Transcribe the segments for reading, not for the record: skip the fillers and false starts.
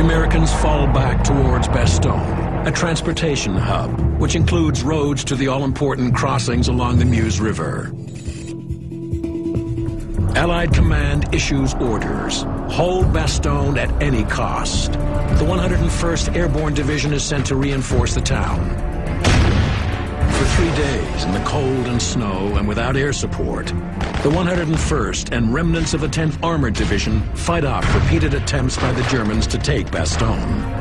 Americans fall back towards Bastogne, a transportation hub, which includes roads to the all-important crossings along the Meuse River. Allied command issues orders. Hold Bastogne at any cost. The 101st Airborne Division is sent to reinforce the town. For 3 days, in the cold and snow and without air support, the 101st and remnants of the 10th Armored Division fight off repeated attempts by the Germans to take Bastogne.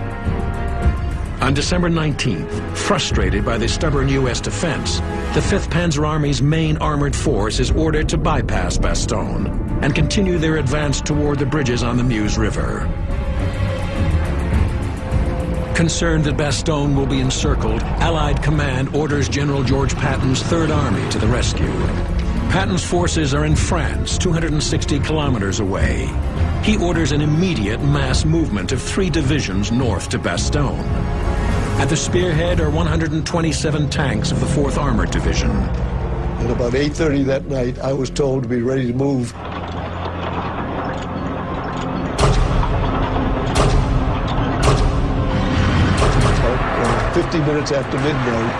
On December 19th, frustrated by the stubborn U.S. defense, the 5th Panzer Army's main armored force is ordered to bypass Bastogne and continue their advance toward the bridges on the Meuse River. Concerned that Bastogne will be encircled, Allied command orders General George Patton's 3rd Army to the rescue. Patton's forces are in France, 260 kilometers away. He orders an immediate mass movement of 3 divisions north to Bastogne. At the spearhead are 127 tanks of the 4th Armored Division. At about 8:30 that night, I was told to be ready to move. About 50 minutes after midnight,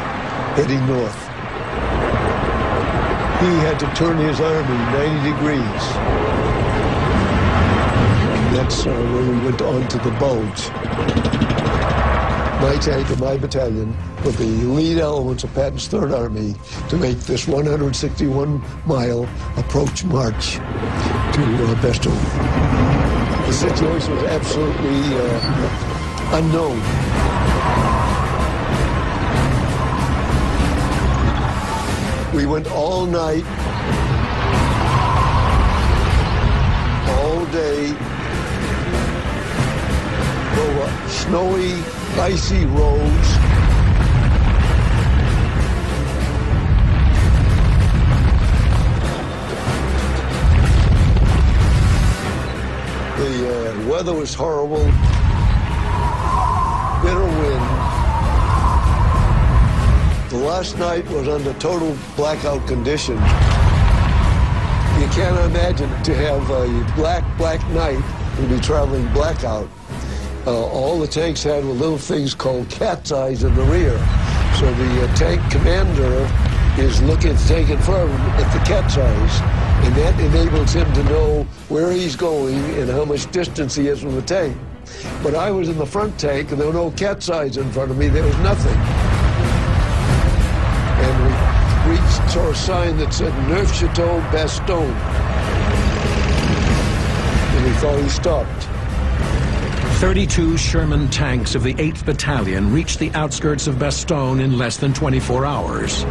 heading north. He had to turn his army 90 degrees. That's where we went on to the Bulge. My tank and my battalion were the lead elements of Patton's 3rd Army to make this 161-mile approach march to Bastogne. The situation was absolutely unknown. We went all night, all day, over snowy, icy roads. The weather was horrible, bitter wind. The last night was under total blackout conditions. You can't imagine to have a black night and be traveling blackout. All the tanks had were little things called cat's eyes in the rear. So the tank commander is looking at the tank in front of him at the cat's eyes, and that enables him to know where he's going and how much distance he is from the tank. But I was in the front tank, and there were no cat's eyes in front of me. There was nothing. And we saw a sign that said, Neufchâteau, Bastogne. And we thought he stopped. 32 Sherman tanks of the 8th Battalion reached the outskirts of Bastogne in less than 24 hours.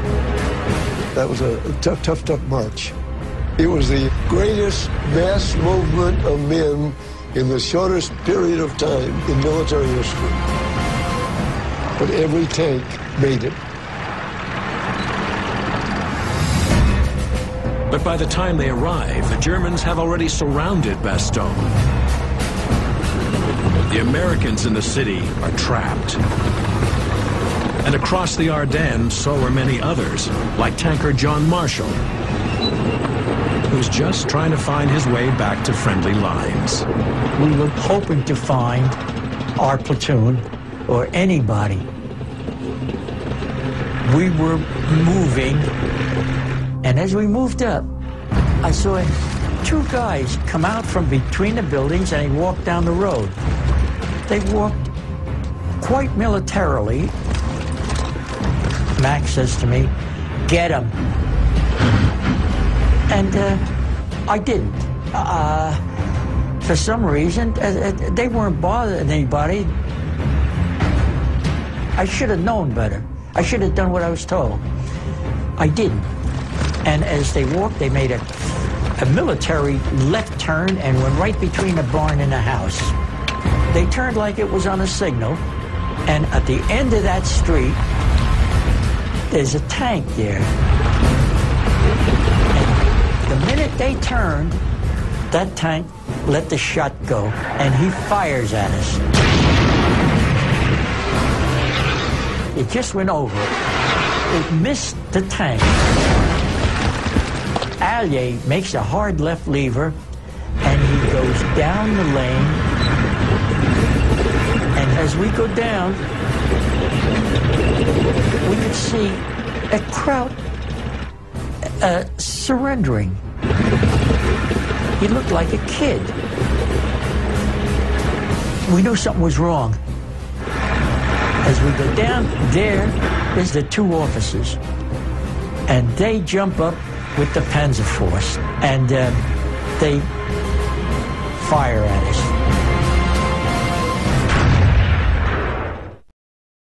That was a tough march. It was the greatest mass movement of men in the shortest period of time in military history. But every tank made it. But by the time they arrive, the Germans have already surrounded Bastogne. The Americans in the city are trapped. And across the Ardennes, so are many others, like tanker John Marshall, who's just trying to find his way back to friendly lines. We were hoping to find our platoon or anybody. We were moving, and as we moved up, I saw 2 guys come out from between the buildings and they walked down the road. They walked quite militarily. Max says to me, "Get him." And I didn't. For some reason, they weren't bothering anybody. I should have known better. I should have done what I was told. I didn't. And as they walked, they made a military left turn and went right between the barn and the house. They turned like it was on a signal, and at the end of that street, there's a tank there. And the minute they turned, that tank let the shot go, and he fires at us. It just went over. It missed the tank. Allier makes a hard left lever, and he goes down the lane go down, we could see a crowd surrendering. He looked like a kid. We knew something was wrong. As we go down, there's the two officers. And they jump up with the Panzer Force. And they fire at us.